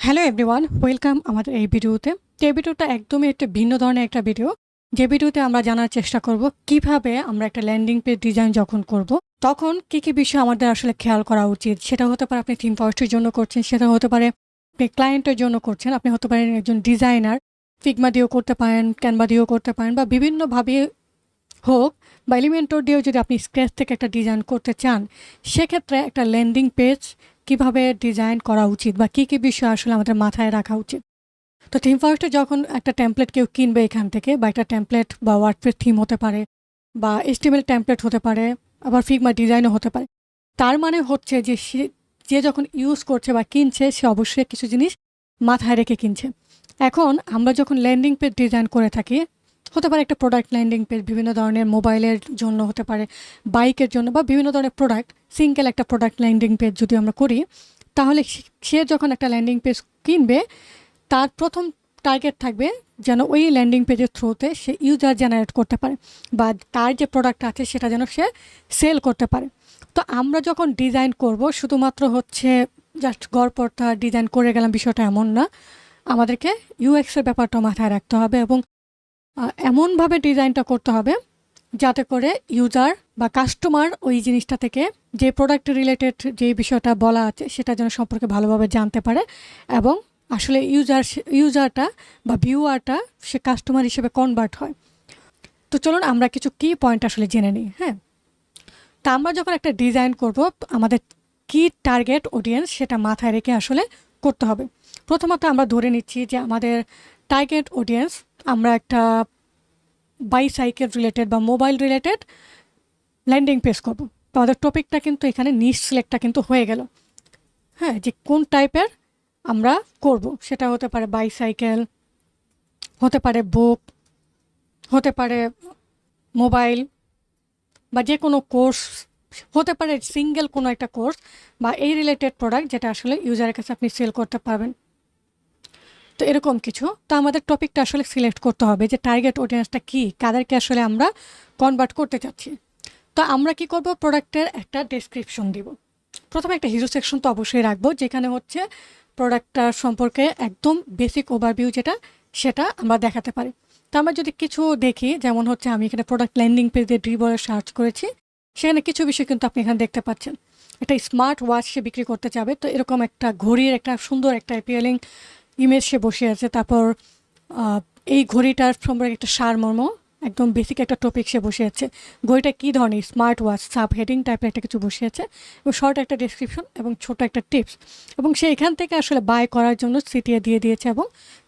Hello everyone, welcome আমাদের এই ভিডিওতে। তো এই ভিডিওটা একদমই একটা ভিন্ন ধরনের একটা ভিডিও, যে ভিডিওতে আমরা জানার চেষ্টা করব কিভাবে আমরা একটা ল্যান্ডিং পেজ ডিজাইন যখন করব তখন কি কি বিষয় আমাদের আসলে খেয়াল করা উচিত। সেটা হতে পারে আপনি থিম ফরেস্টের জন্য করছেন, সেটা হতে পারে আপনি ক্লায়েন্টের জন্য করছেন, আপনি হতে পারেন একজন ডিজাইনার, ফিগমা দিয়েও করতে পারেন, ক্যানভা দিয়েও করতে পারেন, বা বিভিন্নভাবে হোক, বা এলিমেন্টর দিয়েও যদি আপনি স্ক্র্যাচ থেকে একটা ডিজাইন করতে চান, সেক্ষেত্রে একটা ল্যান্ডিং পেজ কিভাবে ডিজাইন করা উচিত বা কী কী বিষয় আসলে আমাদের মাথায় রাখা উচিত। তো থিম ফরেস্টে যখন একটা টেমপ্লেট কেউ কিনবে এখান থেকে, বা একটা টেমপ্লেট বা ওয়ার্ডপ্রেস থিম হতে পারে, বা এস্টিমেল টেমপ্লেট হতে পারে, আবার ফিগমা ডিজাইনও হতে পারে, তার মানে হচ্ছে যে যে যখন ইউজ করছে বা কিনছে সে অবশ্যই কিছু জিনিস মাথায় রেখে কিনছে। এখন আমরা যখন ল্যান্ডিং পেজ ডিজাইন করে থাকি, হতে পারে একটা প্রোডাক্ট ল্যান্ডিং পেজ, বিভিন্ন ধরনের মোবাইলের জন্য হতে পারে, বাইকের জন্য, বা বিভিন্ন ধরনের প্রোডাক্ট, সিঙ্গেল একটা প্রোডাক্ট ল্যান্ডিং পেজ যদি আমরা করি, তাহলে সে যখন একটা ল্যান্ডিং পেজ কিনবে, তার প্রথম টার্গেট থাকবে যেন ওই ল্যান্ডিং পেজের থ্রুতে সে ইউজার জেনারেট করতে পারে, বা তার যে প্রোডাক্ট আছে সেটা যেন সে সেল করতে পারে। তো আমরা যখন ডিজাইন করব, শুধুমাত্র হচ্ছে জাস্ট গড়পড়তা ডিজাইন করে গেলাম বিষয়টা এমন না, আমাদেরকে ইউএক্সের ব্যাপারটা মাথায় রাখতে হবে, এবং এমনভাবে ডিজাইনটা করতে হবে যাতে করে ইউজার বা কাস্টমার ওই জিনিসটা থেকে, যে প্রোডাক্ট রিলেটেড যে বিষয়টা বলা আছে সেটা যেন সম্পর্কে ভালোভাবে জানতে পারে, এবং আসলে ইউজারটা বা ভিউয়ারটা সে কাস্টমার হিসেবে কনভার্ট হয়। তো চলুন আমরা কিছু কি পয়েন্ট আসলে জেনে নিই। হ্যাঁ, তা আমরা যখন একটা ডিজাইন করব, আমাদের কি টার্গেট অডিয়েন্স সেটা মাথায় রেখে আসলে করতে হবে। প্রথমত আমরা ধরে নিচ্ছি যে আমাদের টার্গেট অডিয়েন্স, আমরা একটা বাইসাইকেল রিলেটেড বা মোবাইল রিলেটেড ল্যান্ডিং পেজ করবো। তো আমাদের টপিকটা কিন্তু এখানে নিশ সিলেক্টটা কিন্তু হয়ে গেল। হ্যাঁ, যে কোন টাইপের আমরা করব, সেটা হতে পারে বাইসাইকেল, হতে পারে বুক, হতে পারে মোবাইল, বা যে কোনো কোর্স, হতে পারে সিঙ্গেল কোনো একটা কোর্স বা এই রিলেটেড প্রোডাক্ট যেটা আসলে ইউজারের কাছে আপনি সেল করতে পারবেন। তো এরকম কিছু, তো আমাদের টপিকটা আসলে সিলেক্ট করতে হবে যে টার্গেট অডিয়েন্সটা কী, কাদেরকে আসলে আমরা কনভার্ট করতে চাচ্ছি। তো আমরা কি করব, প্রোডাক্টের একটা ডেসক্রিপশন দিব। প্রথমে একটা হিরো সেকশন তো অবশ্যই রাখবো, যেখানে হচ্ছে প্রোডাক্টটার সম্পর্কে একদম বেসিক ওভারভিউ যেটা, সেটা আমরা দেখাতে পারি। তো আমরা যদি কিছু দেখি, যেমন হচ্ছে আমি এখানে প্রোডাক্ট ল্যান্ডিং পেজ দিয়ে বলে সার্চ করেছি, সেখানে কিছু বিষয় কিন্তু আপনি এখানে দেখতে পাচ্ছেন। একটা স্মার্ট ওয়াচ সে বিক্রি করতে যাবে, তো এরকম একটা ঘড়ির একটা সুন্দর একটা অ্যাপিয়ালিং ইমেজ সে বসে আছে। তারপর এই ঘড়িটার সম্পর্কে একটা সারমর্ম, একদম বেসিক একটা টপিক সে বসে আছে। ঘড়িটা কী ধরনের, স্মার্ট ওয়াচ, সাব হেডিং টাইপের একটা কিছু বসে আছে, এবং শর্ট একটা ডেসক্রিপশন এবং ছোট একটা টিপস, এবং সে এখান থেকে আসলে বাই করার জন্য সিটিএ দিয়ে দিয়েছে এবং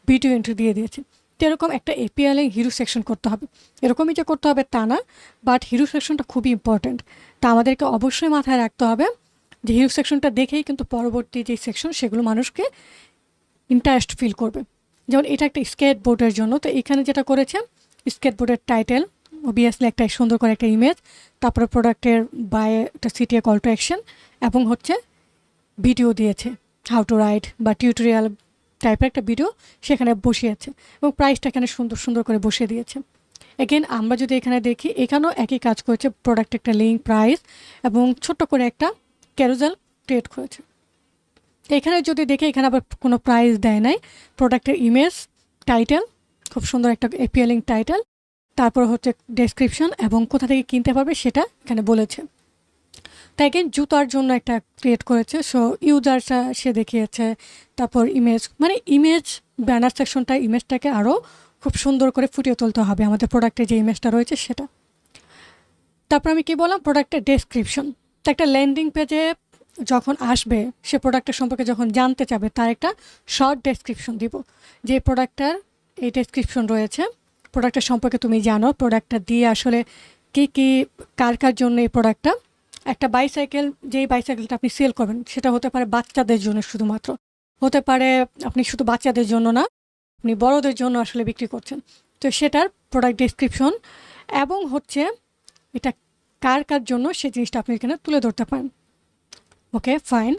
ভিডিও এন্ট্রি দিয়ে দিয়েছে। তো এরকম একটা এপিএল হিরো সেকশন করতে হবে। এরকমই যে করতে হবে তা না, বাট হিরো সেকশনটা খুবই ইম্পর্ট্যান্ট। তা আমাদেরকে অবশ্যই মাথায় রাখতে হবে যে হিরো সেকশনটা দেখেই কিন্তু পরবর্তী যে সেকশন সেগুলো মানুষকে ইন্টারেস্ট ফিল করবে। যেমন এটা একটা স্কেট বোর্ডের জন্য, তো এখানে যেটা করেছে, স্কেট বোর্ডের টাইটেল অবভিয়াসলি একটা সুন্দর করে একটা ইমেজ, তারপরে প্রোডাক্টের বাই একটা সিটিএ কল টু অ্যাকশন, এবং হচ্ছে ভিডিও দিয়েছে, হাউ টু রাইট বা টিউটোরিয়াল টাইপের একটা ভিডিও সেখানে বসিয়েছে, এবং প্রাইসটা এখানে সুন্দর সুন্দর করে বসিয়ে দিয়েছে। এগেন আমরা যদি এখানে দেখি, এখানেও একই কাজ করেছে, প্রোডাক্টের একটা লিঙ্ক, প্রাইস, এবং ছোট্ট করে একটা ক্যারুজেল ক্রিয়েট করেছে। এখানে যদি দেখি, এখানে আবার কোনো প্রাইস দেয় নাই, প্রোডাক্টের ইমেজ, টাইটেল, খুব সুন্দর একটা অ্যাপিয়ালিং টাইটেল, তারপর হচ্ছে ডেসক্রিপশন এবং কোথা থেকে কিনতে পারবে সেটা এখানে বলেছে। তাই এগেন জুতার জন্য একটা ক্রিয়েট করেছে, সো ইউজারটা সে দেখিয়েছে। তারপর ইমেজ, মানে ইমেজ ব্যানার সেকশনটা, ইমেজটাকে আরও খুব সুন্দর করে ফুটিয়ে তুলতে হবে আমাদের প্রোডাক্টের যে ইমেজটা রয়েছে সেটা। তারপর আমি কি বললাম, প্রোডাক্টের ডেসক্রিপশন। তো একটা ল্যান্ডিং পেজে যখন আসবে, সে প্রোডাক্টের সম্পর্কে যখন জানতে চাবে, তার একটা শর্ট ডেসক্রিপশন দিব, যে প্রোডাক্টটার এই ডেসক্রিপশন রয়েছে, প্রোডাক্টের সম্পর্কে তুমি জানো, প্রোডাক্টটা দিয়ে আসলে কী কী কার কার জন্য এই প্রোডাক্টটা। একটা বাইসাইকেল, যেই বাইসাইকেলটা আপনি সেল করবেন সেটা হতে পারে বাচ্চাদের জন্য শুধুমাত্র, হতে পারে আপনি শুধু বাচ্চাদের জন্য না, আপনি বড়দের জন্য আসলে বিক্রি করছেন। তো সেটার প্রোডাক্ট ডেসক্রিপশন এবং হচ্ছে এটা কার কার জন্য সেই জিনিসটা আপনি এখানে তুলে ধরতে পারেন। ওকে, ফাইন।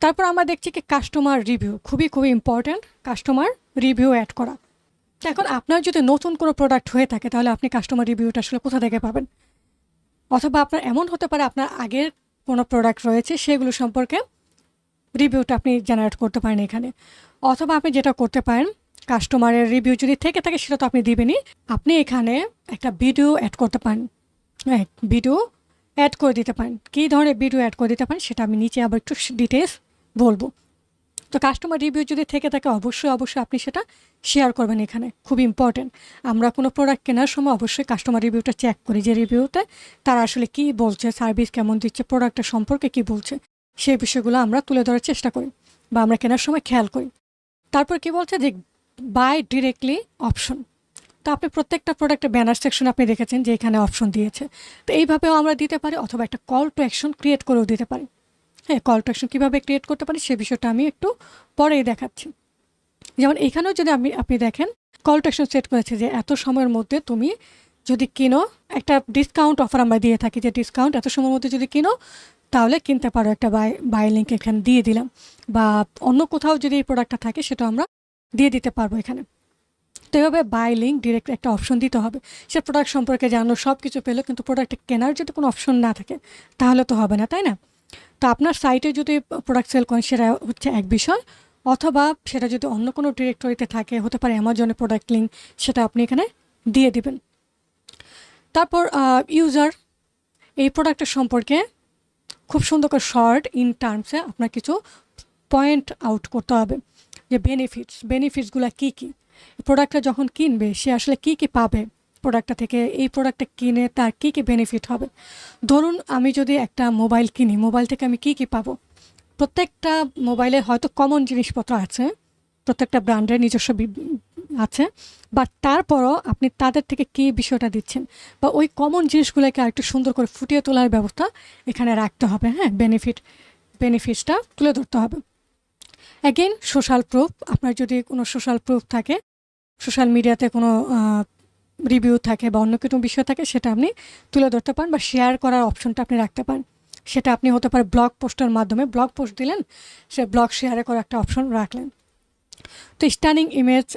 তারপর আমরা দেখছি কি কাস্টমার রিভিউ, খুবই খুবই ইম্পর্ট্যান্ট, কাস্টমার রিভিউ অ্যাড করা। এখন আপনার যদি নতুন কোনো প্রোডাক্ট হয়ে থাকে, তাহলে আপনি কাস্টমার রিভিউটা আসলে কোথা থেকে পাবেন, অথবা আপনার এমন হতে পারে আপনার আগের কোনো প্রোডাক্ট রয়েছে সেগুলো সম্পর্কে রিভিউটা আপনি জেনারেট করতে পারেন এখানে। অথবা আপনি যেটা করতে পারেন, কাস্টমারের রিভিউ যদি থেকে থাকে সেটা তো আপনি দিবেনই, আপনি এখানে একটা ভিডিও অ্যাড করতে পারেন। হ্যাঁ, ভিডিও অ্যাড করে দিতে পারেন। কী ধরনের ভিডিও অ্যাড করে দিতে পারেন সেটা আমি নিচে আবার একটু ডিটেলস বলবো। তো কাস্টমার রিভিউ যদি থেকে থাকে অবশ্যই আপনি সেটা শেয়ার করবেন এখানে, খুব ইম্পর্টেন্ট। আমরা কোনো প্রোডাক্ট কেনার সময় অবশ্যই কাস্টমার রিভিউটা চেক করি, যে রিভিউতে তারা আসলে কী বলছে, সার্ভিস কেমন দিচ্ছে, প্রোডাক্টের সম্পর্কে কী বলছে, সেই বিষয়গুলো আমরা তুলে ধরার চেষ্টা করি বা আমরা কেনার সময় খেয়াল করি। তারপর কি বলছে যে বাই ডিরেক্টলি অপশন। তো আপনি প্রত্যেকটা প্রোডাক্টের ব্যানার সেকশন আপনি দেখেছেন যে এখানে অপশন দিয়েছে। তো এইভাবেও আমরা দিতে পারি, অথবা একটা কল টু অ্যাকশন ক্রিয়েট করেও দিতে পারি। হ্যাঁ, কল টু অ্যাকশন কীভাবে ক্রিয়েট করতে পারি সে বিষয়টা আমি একটু পরেই দেখাচ্ছি। যেমন এখানেও যদি আপনি দেখেন কল টু অ্যাকশন সেট করেছে যে এত সময়ের মধ্যে তুমি যদি কিনো, একটা ডিসকাউন্ট অফার আমরা দিয়ে থাকি যে ডিসকাউন্ট এত সময়ের মধ্যে যদি কিনো তাহলে কিনতে পারো, একটা বাই লিঙ্ক এখানে দিয়ে দিলাম। বা অন্য কোথাও যদি এই প্রোডাক্টটা থাকে সেটা আমরা দিয়ে দিতে পারবো এখানে। তো এভাবে বাই লিঙ্ক ডিরেক্ট একটা অপশন দিতে হবে। সে প্রোডাক্ট সম্পর্কে জানো, সব কিছু পেলো, কিন্তু প্রোডাক্টটা কেনার যদি কোনো অপশন না থাকে তাহলে তো হবে না, তাই না? তো আপনার সাইটে যদি প্রোডাক্ট সেল করেন সেটা হচ্ছে এক বিষয়, অথবা সেটা যদি অন্য কোনো ডিরেক্টরিতে থাকে, হতে পারে অ্যামাজনে প্রোডাক্ট লিঙ্ক, সেটা আপনি এখানে দিয়ে দিবেন। তারপর ইউজার এই প্রোডাক্টের সম্পর্কে খুব সুন্দর করে শর্ট ইন টার্মসে আপনার কিছু পয়েন্ট আউট করতে হবে, যে বেনিফিটসগুলো কী কী, প্রোডাক্টটা যখন কিনবে সে আসলে কী কী পাবে প্রোডাক্টটা থেকে, এই প্রোডাক্টটা কিনে তার কী কী বেনিফিট হবে। ধরুন আমি যদি একটা মোবাইল কিনি, মোবাইল থেকে আমি কী কী পাবো। প্রত্যেকটা মোবাইলের হয়তো কমন জিনিসপত্র আছে, প্রত্যেকটা ব্র্যান্ডের নিজস্ব আছে, বাট তারপরও আপনি তাদের থেকে কী বিষয়টা দিচ্ছেন, বা ওই কমন জিনিসগুলোকে আরেকটু সুন্দর করে ফুটিয়ে তোলার ব্যবস্থা এখানে রাখতে হবে। হ্যাঁ, বেনিফিটসটা তুলে ধরতে হবে। অ্যাগেন সোশ্যাল প্রুফ, আপনার যদি কোনো সোশ্যাল প্রুফ থাকে, সোশ্যাল মিডিয়াতে কোনো রিভিউ থাকে বা অন্য কোনো বিষয় থাকে, সেটা আপনি তুলে ধরতে পারেন, বা শেয়ার করার অপশনটা আপনি রাখতে পারেন। সেটা আপনি হতে পারে ব্লগ পোস্টের মাধ্যমে, ব্লগ পোস্ট দিলেন, সে ব্লগ শেয়ারে করার একটা অপশন রাখলেন। তো স্টানিং ইমেজ,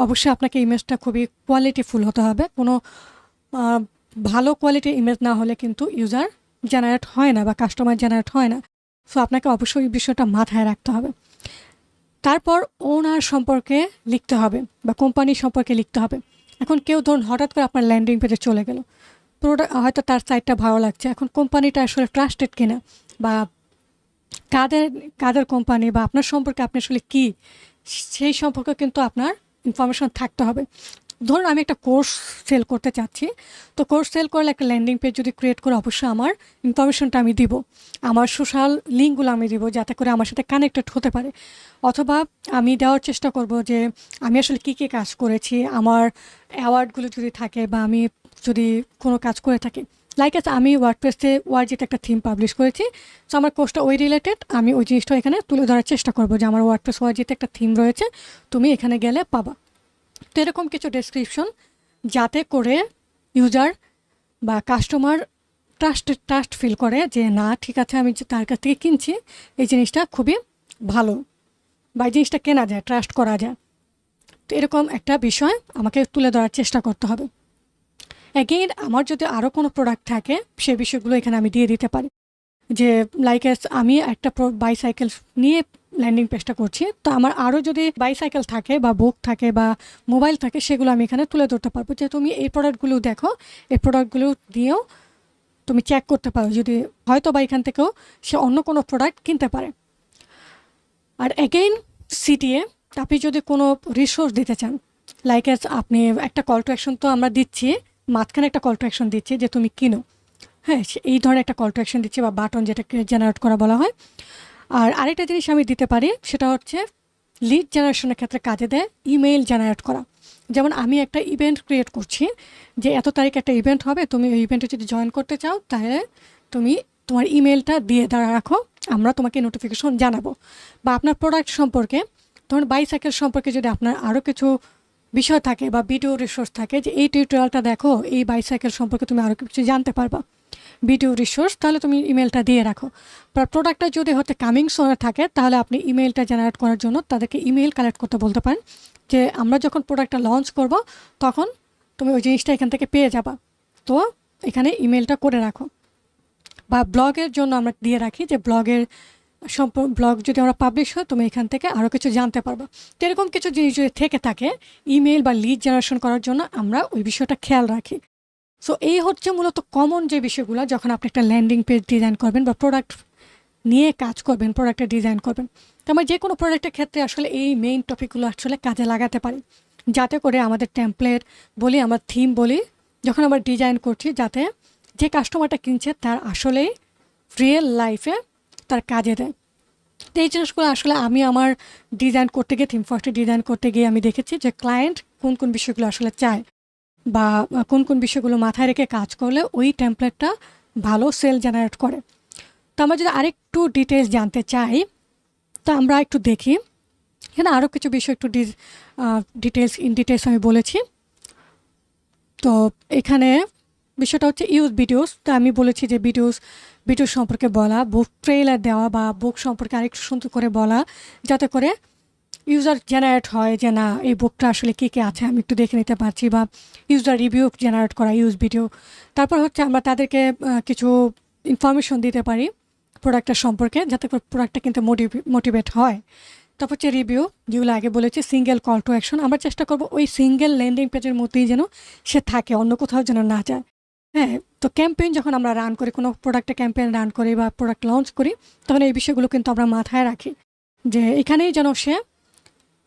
অবশ্যই আপনাকে ইমেজটা খুবই কোয়ালিটিফুল হতে হবে। কোনো ভালো কোয়ালিটির ইমেজ না হলে কিন্তু ইউজার জেনারেট হয় না বা কাস্টমার জেনারেট হয় না। সো আপনাকে অবশ্যই এই বিষয়টা মাথায় রাখতে হবে। তারপর ওনার সম্পর্কে লিখতে হবে বা কোম্পানি সম্পর্কে লিখতে হবে। এখন কেউ ধরুন হঠাৎ করে আপনার ল্যান্ডিং পেজে চলে গেল, প্রোডাক্ট হয়তো তার সাইটটা ভালো লাগছে, এখন কোম্পানিটা আসলে ট্রাস্টেড কিনা, বা কাদের কোম্পানি, বা আপনার সম্পর্কে আপনি আসলে কী, সেই সম্পর্কে কিন্তু আপনার ইনফরমেশন থাকতে হবে। ধরুন আমি একটা কোর্স সেল করতে চাচ্ছি, তো কোর্স সেল করলে একটা ল্যান্ডিং পেজ যদি ক্রিয়েট করে অবশ্যই আমার ইনফরমেশনটা আমি দিব, আমার সোশ্যাল লিঙ্কগুলো আমি দিব, যাতে করে আমার সাথে কানেক্টেড হতে পারে। অথবা আমি দেওয়ার চেষ্টা করব যে আমি আসলে কী কী কাজ করেছি, আমার অ্যাওয়ার্ডগুলো যদি থাকে, বা আমি যদি কোনো কাজ করে থাকি। লাইক আমি ওয়ার্ডপ্রেসে ওয়ার্জিতে একটা থিম পাবলিশ করেছি, সো আমার কোর্সটা ওই রিলেটেড, আমি ওই জিনিসটা এখানে তুলে ধরার চেষ্টা করব যে আমার ওয়ার্ডপ্রেস ওয়ার্জিতে একটা থিম রয়েছে, তুমি এখানে গেলে পাবা। তো এরকম কিছু ডেসক্রিপশন, যাতে করে ইউজার বা কাস্টমার ট্রাস্ট ফিল করে যে না ঠিক আছে, আমি তার কাছ থেকে কিনছি, এই জিনিসটা খুবই ভালো, বা এই জিনিসটা কেনা যায়, ট্রাস্ট করা যায়। তো এরকম একটা বিষয় আমাকে তুলে ধরার চেষ্টা করতে হবে। অ্যাগেইন আমার যদি আরও কোনো প্রোডাক্ট থাকে সে বিষয়গুলো এখানে আমি দিয়ে দিতে পারি, যে লাইক আমি একটা বাইসাইকেল নিয়ে ল্যান্ডিং পেজটা করছি, তো আমার আরও যদি বাইসাইকেল থাকে বা বুক থাকে বা মোবাইল থাকে, সেগুলো আমি এখানে তুলে ধরতে পারবো, যে তুমি এই প্রোডাক্টগুলো দেখো, এই প্রোডাক্টগুলো দিয়েও তুমি চেক করতে পারো, যদি হয়তো বা এখান থেকেও সে অন্য কোনো প্রোডাক্ট কিনতে পারে। আর অ্যাগেইন সিটিএ, আপনি যদি কোনো রিসোর্স দিতে চান, লাইক আপনি একটা কল টু অ্যাকশন তো আমরা দিচ্ছি, মাঝখানে একটা কল টু অ্যাকশন দিচ্ছি যে তুমি কিনো, হ্যাঁ এই ধরনের একটা কল টু অ্যাকশন দিচ্ছি, বা বাটন যেটাকে জেনারেট করা বলা হয়। আর আরেকটা জিনিস আমি দিতে পারি, সেটা হচ্ছে লিড জেনারেশনের ক্ষেত্রে কাজে দেয় ইমেইল জেনারেট করা। যেমন আমি একটা ইভেন্ট ক্রিয়েট করছি, যে এত তারিখ একটা ইভেন্ট হবে, তুমি ওই ইভেন্টে যদি জয়েন করতে চাও তাহলে তুমি তোমার ইমেলটা দিয়ে রাখো, আমরা তোমাকে নোটিফিকেশন জানাবো। বা আপনার প্রোডাক্ট সম্পর্কে, ধরুন বাইসাইকেল সম্পর্কে যদি আপনার আরও কিছু বিষয় থাকে বা ভিডিও রিসোর্স থাকে, যে এই টিউটোরিয়ালটা দেখো, এই বাইসাইকেল সম্পর্কে তুমি আরও কিছু জানতে পারবা, ভিডিও রিসোর্স, তাহলে তুমি ইমেলটা দিয়ে রাখো। বা প্রোডাক্টটা যদি হতে কামিং সোনে থাকে, তাহলে আপনি ইমেলটা জেনারেট করার জন্য তাদেরকে ইমেল কালেক্ট করতে বলতে পারেন, যে আমরা যখন প্রোডাক্টটা লঞ্চ করব তখন তুমি ওই জিনিসটা এখান থেকে পেয়ে যাবা, তো এখানে ইমেলটা করে রাখো। বা ব্লগের জন্য আমরা দিয়ে রাখি, যে ব্লগের ব্লগ যদি আমরা পাবলিশ হয় তুমি এখান থেকে আরও কিছু জানতে পারবে। তো এরকম কিছু জিনিস যদি থেকে থাকে ইমেল বা লিড জেনারেশন করার জন্য আমরা ওই বিষয়টা খেয়াল রাখি। সো এই হচ্ছে মূলত কমন যে বিষয়গুলো যখন আপনি একটা ল্যান্ডিং পেজ ডিজাইন করবেন বা প্রোডাক্ট নিয়ে কাজ করবেন, প্রোডাক্টের ডিজাইন করবেন। তো আমরা যে কোনো প্রোডাক্টের ক্ষেত্রে আসলে এই মেইন টপিকগুলো আসলে কাজে লাগাতে পারি, যাতে করে আমাদের টেমপ্লেট বলি, আমার থিম বলি, যখন আমরা ডিজাইন করছি যাতে যে কাস্টমারটা কিনছে তার আসলেই রিয়েল লাইফে তার কাজে দেয়। তো এই জিনিসগুলো আসলে আমি আমার ডিজাইন করতে গিয়ে, থিম ফার্স্টে ডিজাইন করতে গিয়ে আমি দেখেছি যে ক্লায়েন্ট কোন কোন বিষয়গুলো আসলে চায় বা কোন কোন বিষয়গুলো মাথায় রেখে কাজ করলে ওই টেমপ্লেটটা ভালো সেল জেনারেট করে। তো আমরা যদি আরেকটু ডিটেলস জানতে চাই তো আমরা একটু দেখি, এখানে আরও কিছু বিষয় একটু ডিটেলস আমি বলেছি। তো এখানে বিষয়টা হচ্ছে ইউজ ভিডিওস। তো আমি বলেছি যে ভিডিও সম্পর্কে বলা, বুক ট্রেলার দেওয়া বা বুক সম্পর্কে আরেকটু সুন্দর করে বলা, যাতে করে ইউজার জেনারেট হয় যে না এই বুকটা আসলে কী কী আছে আমি একটু দেখে নিতে পারছি, বা ইউজার রিভিউ জেনারেট করা ইউজ ভিডিও। তারপর হচ্ছে আমরা তাদেরকে কিছু ইনফরমেশন দিতে পারি প্রোডাক্টের সম্পর্কে, যাতে করে প্রোডাক্টটা কিন্তু মোটিভেট হয়। তারপর হচ্ছে রিভিউ, যেগুলো আগে বলেছি, সিঙ্গেল কল টু অ্যাকশন। আমরা চেষ্টা করবো ওই সিঙ্গেল ল্যান্ডিং পেজের মধ্যেই যেন সে থাকে, অন্য কোথাও যেন না যায়। হ্যাঁ, তো ক্যাম্পেইন যখন আমরা রান করি, কোনো প্রোডাক্টে ক্যাম্পেইন রান করি বা প্রোডাক্ট লঞ্চ করি, তখন এই বিষয়গুলো কিন্তু আমরা মাথায় রাখি যে এখানেই যেন সে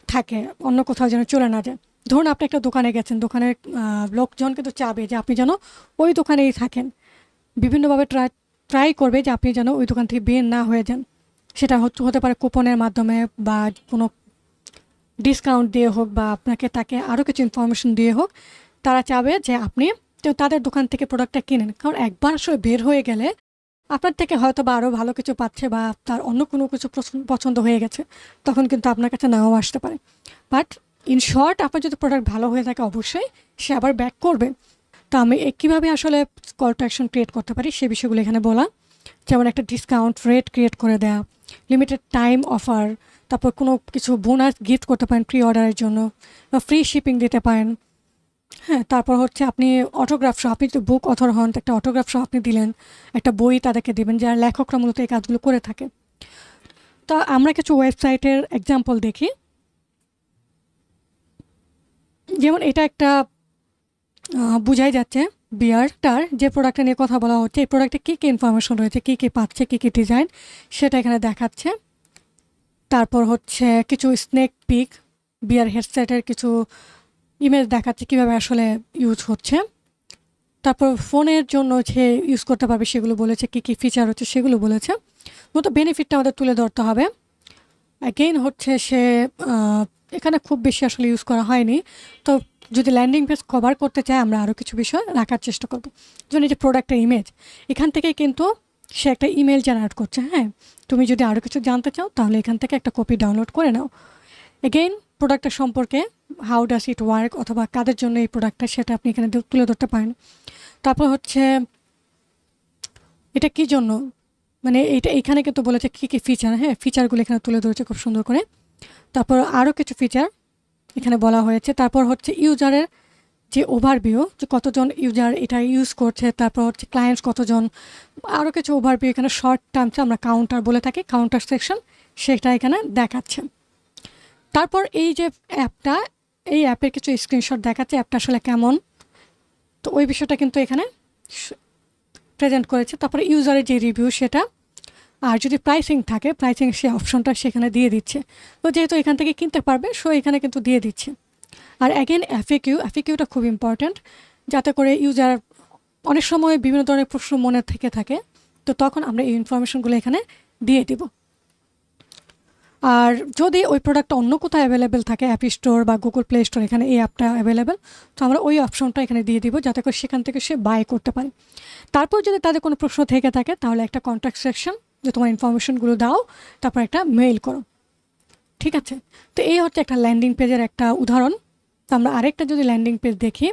থাকে, অন্য কোথাও যেন চলে না যায়। ধরুন আপনি একটা দোকানে গেছেন, দোকানের লোকজন কিন্তু চাবে যে আপনি যেন ওই দোকানেই থাকেন, বিভিন্নভাবে ট্রাই করবে যে আপনি যেন ওই দোকান থেকে বের না হয়ে যান। সেটা হতে পারে কুপনের মাধ্যমে বা কোনো ডিসকাউন্ট দিয়ে হোক বা আপনাকে তাকে আরও কিছু ইনফরমেশন দিয়ে হোক, তারা চাবে যে আপনি তাদের দোকান থেকে প্রোডাক্টটা কিনেন। কারণ একবার আসলে বের হয়ে গেলে আপনার থেকে হয়তো বা আরও ভালো কিছু পাচ্ছে বা তার অন্য কোনো কিছু পছন্দ হয়ে গেছে, তখন কিন্তু আপনার কাছে নাও আসতে পারে। বাট ইন শর্ট, আপনার যদি প্রোডাক্ট ভালো হয়ে থাকে অবশ্যই সে আবার ব্যাক করবে। তো আমি কীভাবে আসলে কল টু অ্যাকশন ক্রিয়েট করতে পারি সে বিষয়গুলো এখানে বলা, যেমন একটা ডিসকাউন্ট রেট ক্রিয়েট করে দেওয়া, লিমিটেড টাইম অফার, তারপর কোনো কিছু বোনাস গিফট করতে পারেন প্রি অর্ডারের জন্য, বা ফ্রি শিপিং দিতে পারেন। হ্যাঁ, তারপর হচ্ছে আপনি অটোগ্রাফ সহ, আপনি যদি বুক অথর হন, একটা অটোগ্রাফ সহ আপনি দিলেন, একটা বই তাদেরকে দিবেন, যারা লেখকরা মূলত এই কাজগুলো করে থাকে। তো আমরা কিছু ওয়েবসাইটের এক্সাম্পল দেখি। যেমন এটা একটা বোঝাই যাচ্ছে বিয়ারটার যে প্রোডাক্টটা নিয়ে কথা বলা হচ্ছে, এই প্রোডাক্টে কী কী ইনফরমেশন রয়েছে, কী কী পাচ্ছে, কী কী ডিজাইন, সেটা এখানে দেখাচ্ছে। তারপর হচ্ছে কিছু স্নেক পিক, বিয়ার হেডসেটের কিছু ইমেজ দেখাচ্ছে কীভাবে আসলে ইউজ হচ্ছে। তারপর ফোনের জন্য যে ইউজ করতে পারবে সেগুলো বলেছে, কী কী ফিচার হচ্ছে সেগুলো বলেছে। মূলত বেনিফিটটা আমাদের তুলে ধরতে হবে। অ্যাগেইন হচ্ছে সে এখানে খুব বেশি আসলে ইউজ করা হয়নি। তো যদি ল্যান্ডিং পেজ কভার করতে চায় আমরা আরও কিছু বিষয় রাখার চেষ্টা করব। যেমন এই যে প্রোডাক্টের ইমেজ, এখান থেকে কিন্তু সে একটা ইমেল জেনারেট করছে। হ্যাঁ, তুমি যদি আরও কিছু জানতে চাও তাহলে এখান থেকে একটা কপি ডাউনলোড করে নাও। এগেইন প্রোডাক্টের সম্পর্কে, হাউ ডাস ইট ওয়ার্ক, অথবা কাদের জন্য এই প্রোডাক্টটা, সেটা আপনি এখানে তুলে ধরতে পারেন। তারপর হচ্ছে এটা কী জন্য, মানে এখানে কিন্তু বলেছে কী কী ফিচার। হ্যাঁ, ফিচারগুলো এখানে তুলে ধরেছে খুব সুন্দর করে। তারপর আরও কিছু ফিচার এখানে বলা হয়েছে। তারপর হচ্ছে ইউজারের যে ওভারভিউ, যে কতজন ইউজার এটা ইউজ করছে, তারপর হচ্ছে ক্লায়েন্টস কতজন, আরও কিছু ওভারভিউ এখানে শর্ট টার্মসে আমরা কাউন্টার বলে থাকি, কাউন্টার সেকশন, সেটা এখানে দেখাচ্ছে। তারপর এই যে অ্যাপটা, এই অ্যাপের কিছু স্ক্রিনশট দেখাচ্ছে অ্যাপটা আসলে কেমন, তো ওই বিষয়টা কিন্তু এখানে প্রেজেন্ট করেছে। তারপরে ইউজারের যে রিভিউ সেটা, আর যদি প্রাইসিং থাকে প্রাইসিং সে অপশনটা সেখানে দিয়ে দিচ্ছে। তো যেহেতু এখান থেকে কিনতে পারবে সো এখানে কিন্তু দিয়ে দিচ্ছে। আর অ্যাগেন এফএকিউটা খুব ইম্পর্ট্যান্ট, যাতে করে ইউজার অনেক সময় বিভিন্ন ধরনের প্রশ্ন মনে থেকে থাকে, তো তখন আমরা এই ইনফরমেশনগুলো এখানে দিয়ে দিব। আর যদি ওই প্রোডাক্টটা অন্য কোথাও অ্যাভেলেবেল থাকে, অ্যাপ স্টোর বা গুগল প্লে স্টোর, এখানে এই অ্যাপটা অ্যাভেলেবেল, তো আমরা ওই অপশনটা এখানে দিয়ে দিব যাতে করে সেখান থেকে সে বাই করতে পারে। তারপর যদি তাদের কোনো প্রশ্ন থেকে থাকে তাহলে একটা কন্ট্যাক্ট সেকশন, যে তোমার ইনফরমেশনগুলো দাও, তারপর একটা মেইল করো। ঠিক আছে, তো এই হচ্ছে একটা ল্যান্ডিং পেজের একটা উদাহরণ। তো আমরা আরেকটা যদি ল্যান্ডিং পেজ দেখি,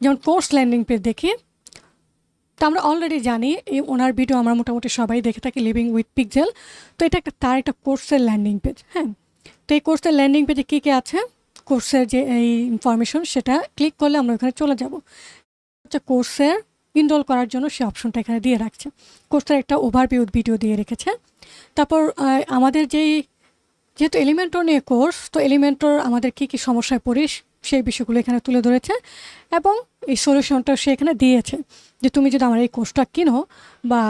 যেমন কোর্স ল্যান্ডিং পেজ দেখি, তো আমরা অলরেডি জানি এই ওনার ভিডিও আমরা মোটামুটি সবাই দেখে থাকি, লিভিং উইথ পিক্সেল। তো এটা তার একটা কোর্সের ল্যান্ডিং পেজ। হ্যাঁ, তো এই কোর্সের ল্যান্ডিং পেজে কী কী আছে, কোর্সের যে এই ইনফরমেশন, সেটা ক্লিক করলে আমরা ওখানে চলে যাব। হচ্ছে কোর্সের ইনরোল করার জন্য সে অপশনটা এখানে দিয়ে রাখছে। কোর্সটার একটা ওভারভিউ ভিডিও দিয়ে রেখেছে। তারপর আমাদের যেহেতু এলিমেন্টর নিয়ে কোর্স, তো এলিমেন্টর আমাদের কী কী সমস্যায় পড়ি সেই বিষয়গুলো এখানে তুলে ধরেছে এবং এই সলিউশনটা সে এখানে দিয়েছে যে তুমি যদি আমার এই কোর্সটা কিনো বা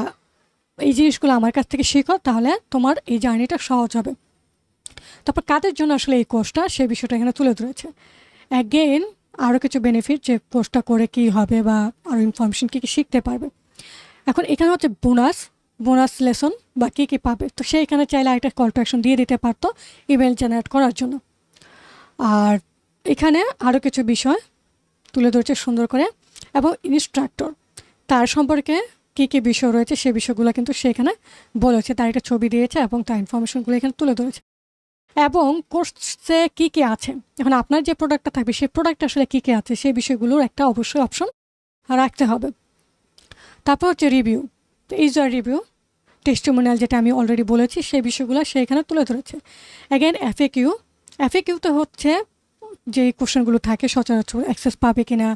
এই জিনিসগুলো আমার কাছ থেকে শেখো তাহলে তোমার এই জার্নিটা সহজ হবে। তারপর কাদের জন্য আসলে এই কোর্সটা সেই বিষয়টা এখানে তুলে ধরেছে। অ্যাগেইন আরও কিছু বেনিফিট যে কোর্সটা করে কী হবে বা আরও ইনফরমেশন কী কী শিখতে পারবে। এখন এখানে হচ্ছে বোনাস লেসন বা কী কী পাবে, তো সে এখানে চাইলে একটা কল টু অ্যাকশন দিয়ে দিতে পারতো ইমেল জেনারেট করার জন্য। আর এখানে আরও কিছু বিষয় তুলে ধরেছে সুন্দর করে এবং ইনস্ট্রাক্টর তার সম্পর্কে কী কী বিষয় রয়েছে সেই বিষয়গুলো কিন্তু সে এখানে বলেছে, তার একটা ছবি দিয়েছে এবং তার ইনফরমেশনগুলো এখানে তুলে ধরেছে এবং কোর্সে কী কী আছে। এখন আপনার যে প্রোডাক্টটা থাকবে সেই প্রোডাক্ট আসলে কী কী আছে সেই বিষয়গুলোর একটা অবশ্যই অপশন রাখতে হবে। তারপর হচ্ছে রিভিউ, তো ইউজার রিভিউ, টেস্টিমোনিয়াল যেটা আমি অলরেডি বলেছি সেই বিষয়গুলো সে এখানে তুলে ধরেছে। অ্যাগেন এফএকিউতে হচ্ছে যে কোশ্চেনগুলো থাকে সচরাচর অ্যাক্সেস পাবে কিনা,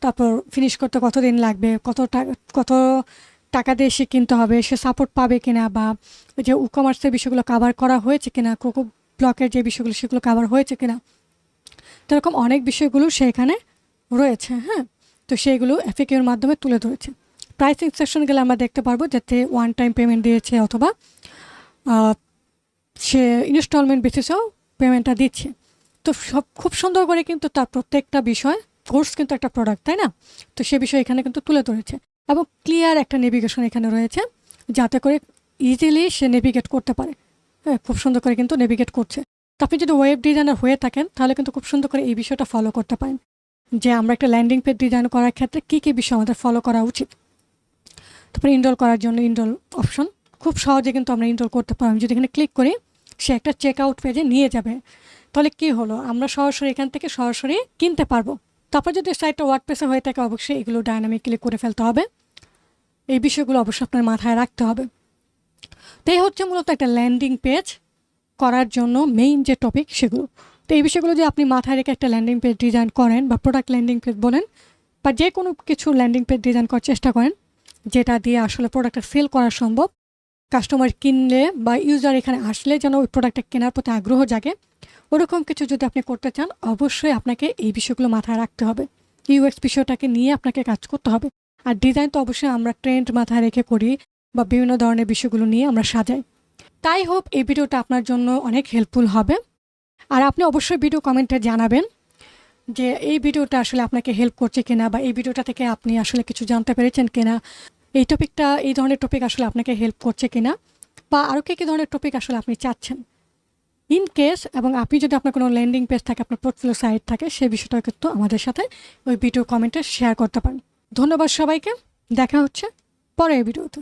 তারপর ফিনিশ করতে কতদিন লাগবে, কত টাকা দিয়ে সে কিনতে হবে, সে সাপোর্ট পাবে কিনা, বা যে ই-কমার্সের বিষয়গুলো কাভার করা হয়েছে কিনা, কোকো ব্লকের যে বিষয়গুলো সেগুলো কাভার হয়েছে কিনা, তো এরকম অনেক বিষয়গুলো সেখানে রয়েছে। হ্যাঁ, তো সেইগুলো এফএকিউর মাধ্যমে তুলে ধরেছে। প্রাইসিং সেকশন গেলে আমরা দেখতে পারবো যাতে ওয়ান টাইম পেমেন্ট দিয়েছে অথবা সে ইনস্টলমেন্ট বেসিসেও পেমেন্টটা দিচ্ছে। তো সব খুব সুন্দর করে কিন্তু তার প্রত্যেকটা বিষয়, কোর্স কিন্তু একটা প্রোডাক্ট, তাই না? তো সে বিষয় এখানে কিন্তু তুলে ধরেছে এবং ক্লিয়ার একটা নেভিগেশন এখানে রয়েছে যাতে করে ইজিলি সে নেভিগেট করতে পারে। হ্যাঁ, খুব সুন্দর করে কিন্তু নেভিগেট করছে। তো আপনি যদি ওয়েব ডিজাইনার হয়ে থাকেন তাহলে কিন্তু খুব সুন্দর করে এই বিষয়টা ফলো করতে পারেন যে আমরা একটা ল্যান্ডিং পেজ ডিজাইন করার ক্ষেত্রে কী কী বিষয় আমাদের ফলো করা উচিত। তারপরে ইনরোল করার জন্য ইনরোল অপশন খুব সহজে কিন্তু আমরা ইনরোল করতে পারি। আমি যদি এখানে ক্লিক করি সে একটা চেক আউট পেজে নিয়ে যাবে, তাহলে কি হলো আমরা সরাসরি এখান থেকে সরাসরি কিনতে পারবো। তারপর যদি সাইটটা ওয়ার্ডপ্রেসে হয়ে থাকে অবশ্যই এগুলো ডায়নামিক্যালি করে ফেলতে হবে, এই বিষয়গুলো অবশ্যই আপনার মাথায় রাখতে হবে। তো এই হচ্ছে মূলত একটা ল্যান্ডিং পেজ করার জন্য মেইন যে টপিক সেগুলো। তো এই বিষয়গুলো যদি আপনি মাথায় রেখে একটা ল্যান্ডিং পেজ ডিজাইন করেন বা প্রোডাক্ট ল্যান্ডিং পেজ বলেন বা যে কোনো কিছু ল্যান্ডিং পেজ ডিজাইন করার চেষ্টা করেন যেটা দিয়ে আসলে প্রোডাক্টটা সেল করা সম্ভব, কাস্টমার কিনলে বা ইউজার এখানে আসলে যেন ওই প্রোডাক্টটা কেনার প্রতি আগ্রহ জাগে, ওরকম কিছু যদি আপনি করতে চান অবশ্যই আপনাকে এই বিষয়গুলো মাথায় রাখতে হবে। ইউএক্স বিষয়টাকে নিয়ে আপনাকে কাজ করতে হবে। আর ডিজাইন তো অবশ্যই আমরা ট্রেন্ড মাথায় রেখে করি বা বিভিন্ন ধরনের বিষয়গুলো নিয়ে আমরা সাজাই। তাই হোপ এই ভিডিওটা আপনার জন্য অনেক হেল্পফুল হবে। আর আপনি অবশ্যই ভিডিও কমেন্টে জানাবেন যে এই ভিডিওটা আসলে আপনাকে হেল্প করছে কিনা বা এই ভিডিওটা থেকে আপনি আসলে কিছু জানতে পেরেছেন কিনা, এই ধরনের টপিক আসলে আপনাকে হেল্প করছে কিনা, বা আরও কী ধরনের টপিক আসলে আপনি চাচ্ছেন। ইন কেস এবং আপনি যদি আপনার কোনো ল্যান্ডিং পেজ থাকে, আপনার পোর্টফোলিও সাইট থাকে, সেই বিষয়টা কিন্তু আমাদের সাথে ওই ভিডিও কমেন্টে শেয়ার করতে পারেন। ধন্যবাদ সবাইকে, দেখা হচ্ছে পরের ভিডিওতে।